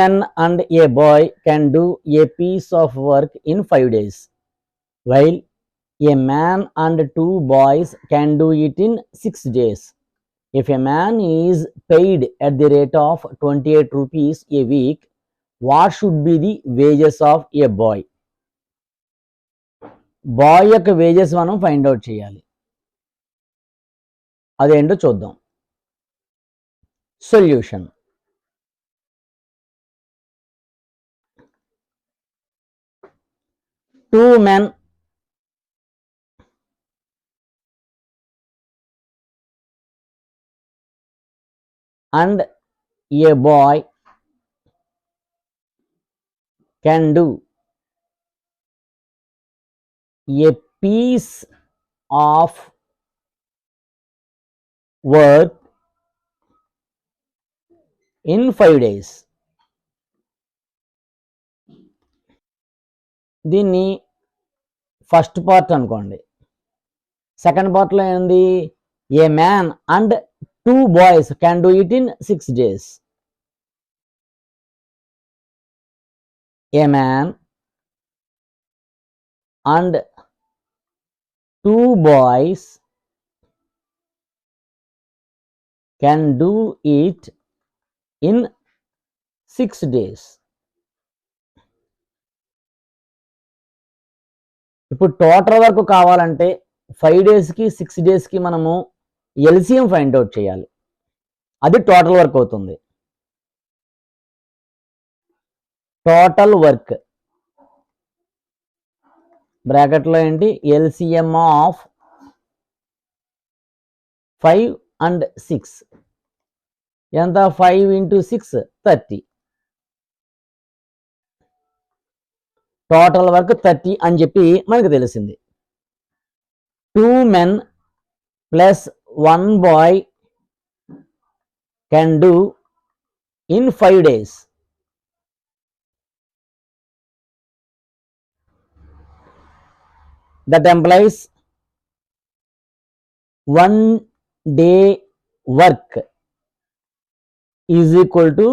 men and a boy can do a piece of work in 5 days, while a man and 2 boys can do it in 6 days. If a man is paid at the rate of 28 rupees a week, what should be the wages of a boy? Boy యొక్క wages మనం find out చేయాలి. అదేంటో చూద్దాం. Solution. Two men and a boy can do a piece of work in 5 days. దీన్ని first part అనుకోండి. Second పార్ట్లో ఏంది, ఏ man and 2 boys can do it in 6 days. A man and 2 boys can do it in 6 days. ఇప్పుడు total work కావాలంటే 5 డేస్కి 6 డేస్కి మనము LCM find out చేయాలి. అది టోటల్ వర్క్ అవుతుంది. టోటల్ వర్క్ బ్రాకెట్లో ఏంటి, ఎల్సిఎం ఆఫ్ 5 and 6 ఎంత, 5 into 6 30. టోటల్ వర్క్ 30 అని చెప్పి మనకు తెలిసింది. 2 men plus 1 boy can do in 5 days. That implies 1 day work is equal to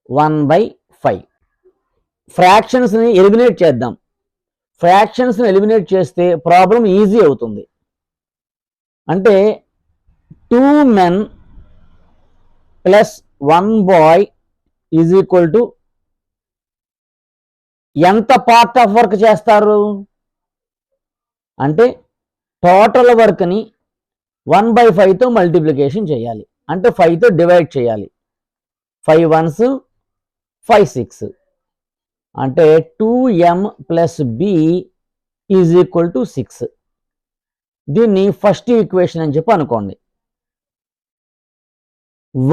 1/5. ఫ్రాక్షన్స్ని eliminate చేద్దాం. ఫ్రాక్షన్స్ని ఎలిమినేట్ చేస్తే ప్రాబ్లం ఈజీ అవుతుంది. అంటే 2 men plus 1 bye is equal to ఎంత పార్ట్ ఆఫ్ వర్క్ చేస్తారు అంటే టోటల్ వర్క్ని 1/5తో మల్టిప్లికేషన్ చేయాలి. అంటే 5తో డివైడ్ చేయాలి. 5 ones 5 6 అంటే 2m plus b is equal to 6. దీన్ని ఫస్ట్ ఈక్వేషన్ అని చెప్పి అనుకోండి.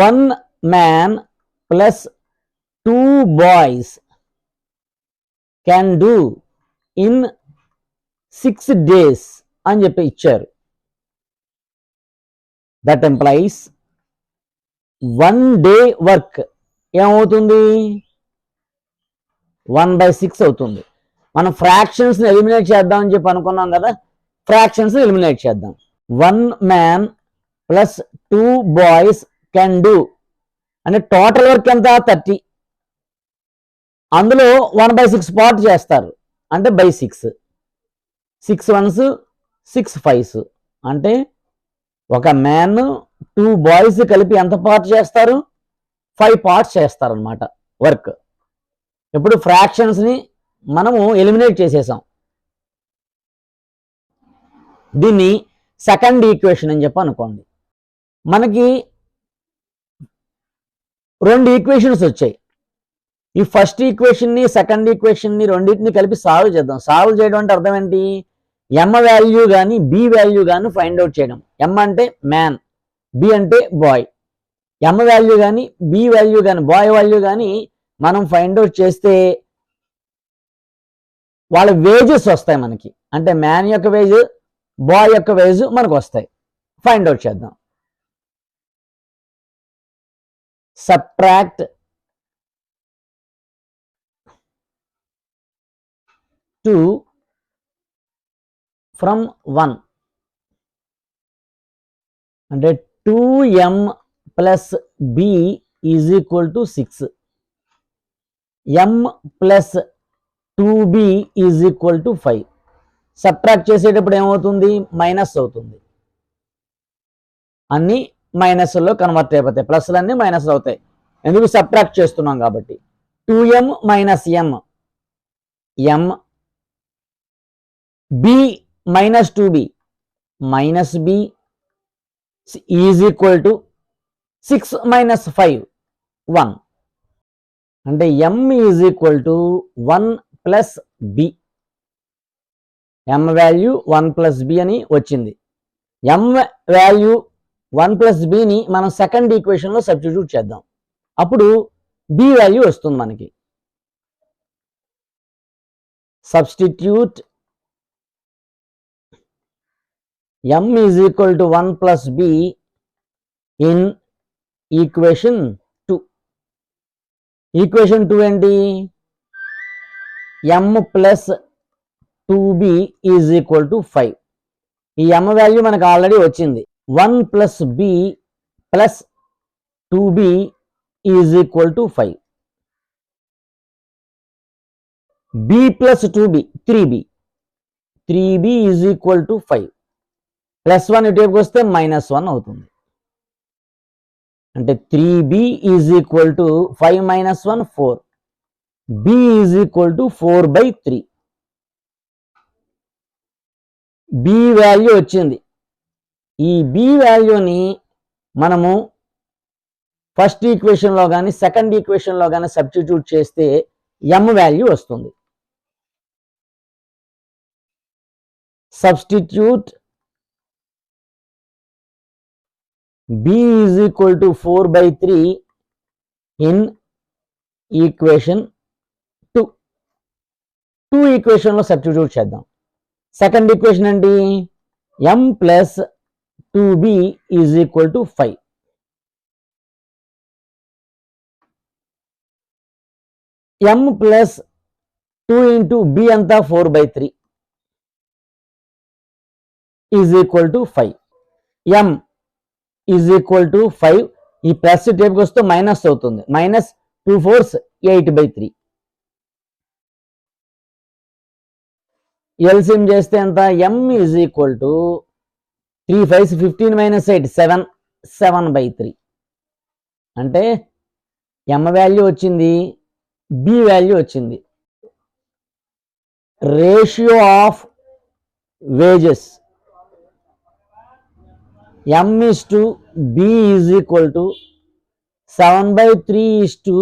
1 man plus 2 boys can do in 6 days అని చెప్పి ఇచ్చారు. దట్ ఎంప్లాయిస్ 1 day వర్క్ ఏమవుతుంది, 1/6 అవుతుంది. మనం ఫ్రాక్షన్స్ని ఎలిమినేట్ చేద్దామని చెప్పి అనుకున్నాం కదా, ఫ్రాక్షన్స్ని ఎలిమినేట్ చేద్దాం. 1 man plus 2 boys can do అంటే టోటల్ వర్క్ ఎంత 30. అందులో 1/6 పార్ట్ చేస్తారు అంటే బై 6. 6 ones 6 5s అంటే ఒక మ్యాన్ 2 బాయ్స్ కలిపి ఎంత పార్ట్ చేస్తారు, 5 పార్ట్స్ చేస్తారనమాట వర్క్. ఇప్పుడు ఫ్రాక్షన్స్ని మనము ఎలిమినేట్ చేసేసాం. దీన్ని సెకండ్ ఈక్వేషన్ అని చెప్పి అనుకోండి. మనకి 2 ఈక్వేషన్స్ వచ్చాయి. ఈ ఫస్ట్ ఈక్వేషన్ని సెకండ్ ఈక్వేషన్ని రెండింటిని కలిపి సాల్వ్ చేద్దాం. సాల్వ్ చేయడం అంటే అర్థం ఏంటి, ఎమ్ వాల్యూ కానీ బి వాల్యూ కానీ ఫైండ్ అవుట్ చేయడం. ఎమ్ అంటే మ్యాన్, బి అంటే బాయ్. ఎమ్ వాల్యూ కానీ బి వాల్యూ కానీ బాయ్ వాల్యూ కానీ మనం ఫైండ్ అవుట్ చేస్తే వాళ్ళ వేజెస్ వస్తాయి మనకి. అంటే మ్యాన్ యొక్క వేజ్, బాయ్ యొక్క వేజ్ మనకు వస్తాయి. ఫైండ్ అవుట్ చేద్దాం. సబ్ట్రాక్ట్ 2 from 1 అంటే 2m plus b is equal to 6. m plus 2b is equal to 5. Subtract చేసేటప్పుడు ఏమవుతుంది? మైనస్ అవుతుంది. అన్నీ మైనస్లో కన్వర్ట్ అయిపోతాయి, ప్లస్లు అన్నీ మైనస్ అవుతాయి. ఎందుకు? సబ్ట్రాక్ట్ చేస్తున్నాం కాబట్టి. 2m minus m, m b minus 2b minus b is equal to 6 minus 5 1. అంటే m is equal to 1 plus b. m value 1 plus b అని వచ్చింది. m వాల్యూ 1 ప్లస్ బిని మనం సెకండ్ ఈక్వేషన్లో సబ్స్టిట్యూట్ చేద్దాం. అప్పుడు b వాల్యూ వస్తుంది మనకి. Substitute m is equal to 1 plus b in equation 2. Equation 2 ఏంటి? m plus 2b is equal to 5. ఈ m value మనకు ఆల్రెడీ వచ్చింది. 1 plus b plus 2b is equal to 5. b plus 2b 3b, 3b is equal to 5. Plus 1 ఇటువైపుకి వస్తే minus 1 అవుతుంది. అంటే 3b is equal to 5 minus 1 4. b is equal to 4/3. b value వచ్చింది. ఈ b వాల్యూని మనము first ఈక్వేషన్లో కానీ second ఈక్వేషన్లో కానీ substitute చేస్తే m వాల్యూ వస్తుంది. Substitute b is equal to 4/3 in equation 2. 2 ఈక్వేషన్లో సబ్స్టిట్యూట్ చేద్దాం. సెకండ్ ఈక్వేషన్ ఏంటి? m plus 2b is equal to 5. m plus 2 into b అంతా 4/3 is equal to 5. m is equal to 5. ఈ plus టేపుకి వస్తే minus అవుతుంది. Minus 2 4s 8/3. LCM చేస్తే ఎంత? m is equal to 3 5s 15 minus 8 7 7/3. అంటే m value వచ్చింది, b value వచ్చింది. Ratio of wages m is to b is equal to 7/3 is to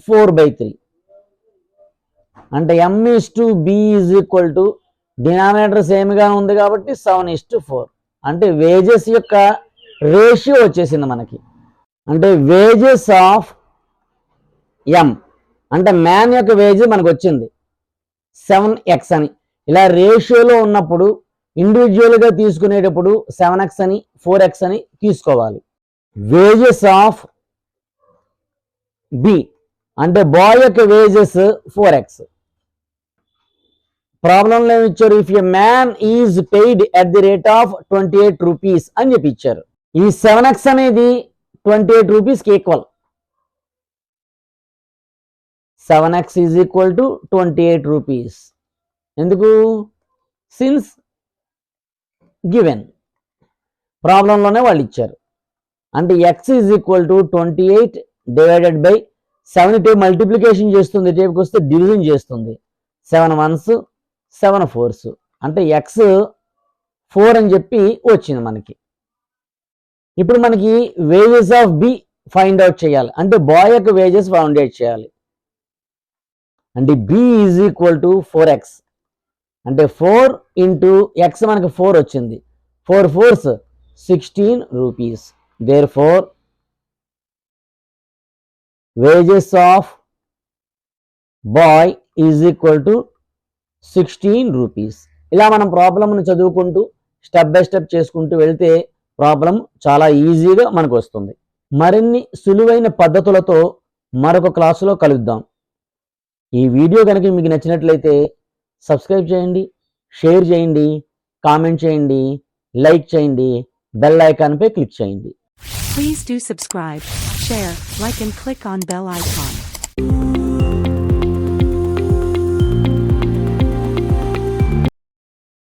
4/3. అంటే m is to b is equal to denominator సేమ్గా ఉంది కాబట్టి 7:4. అంటే వేజెస్ యొక్క ratio వచ్చేసింది మనకి. అంటే వేజెస్ ఆఫ్ m అంటే మ్యాన్ యొక్క వేజ్ మనకు వచ్చింది 7x అని. ఇలా రేషియోలో ఉన్నప్పుడు ఇండివిజువల్గా తీసుకునేటప్పుడు 7x అని 4x అని తీసుకోవాలి. వేజెస్ ఆఫ్ బి అంటే బాయ్ యొక్క వేజెస్ 4x. ప్రాబ్లంలో ఏమి ఇచ్చారు? If a man is paid at the rate of 28 rupees అని చెప్పి ఇచ్చారు. ఈ 7x అనేది 28 రూపీస్కి equal. 7x is equal to 28 rupees. ఎందుకు? సిన్స్ గివెన్ ప్రాబ్లంలోనే వాళ్ళు ఇచ్చారు. అంటే x is equal to 28 divided by 7 tape multiplication చేస్తుంది, టేపుకి వస్తే డివిజన్ చేస్తుంది. 7 1s 7 4s అంటే x 4 అని చెప్పి వచ్చింది మనకి. ఇప్పుడు మనకి wages of B find out చేయాలి. అంటే బాయ్ యొక్క వేజెస్ ఫైండ్ అవుట్ చేయాలి. అంటే b is equal to 4x. అంటే 4 ఇంటూ x మనకి 4 వచ్చింది. 4 4s 16 rupees. Therefore wages of boy is equal to 16 rupees. ఇలా మనం ప్రాబ్లంను చదువుకుంటూ స్టెప్ బై స్టెప్ చేసుకుంటూ వెళ్తే ప్రాబ్లం చాలా ఈజీగా మనకు వస్తుంది. మరిన్ని సులువైన పద్ధతులతో మరొక క్లాసులో కలుద్దాం. ఈ వీడియో కనుక మీకు నచ్చినట్లయితే సబ్స్క్రైబ్ చేయండి, షేర్ చేయండి, కామెంట్ చేయండి, లైక్ చేయండి, బెల్ ఐకాన్పై క్లిక్ చేయండి. Please do subscribe, share, like and click on bell icon.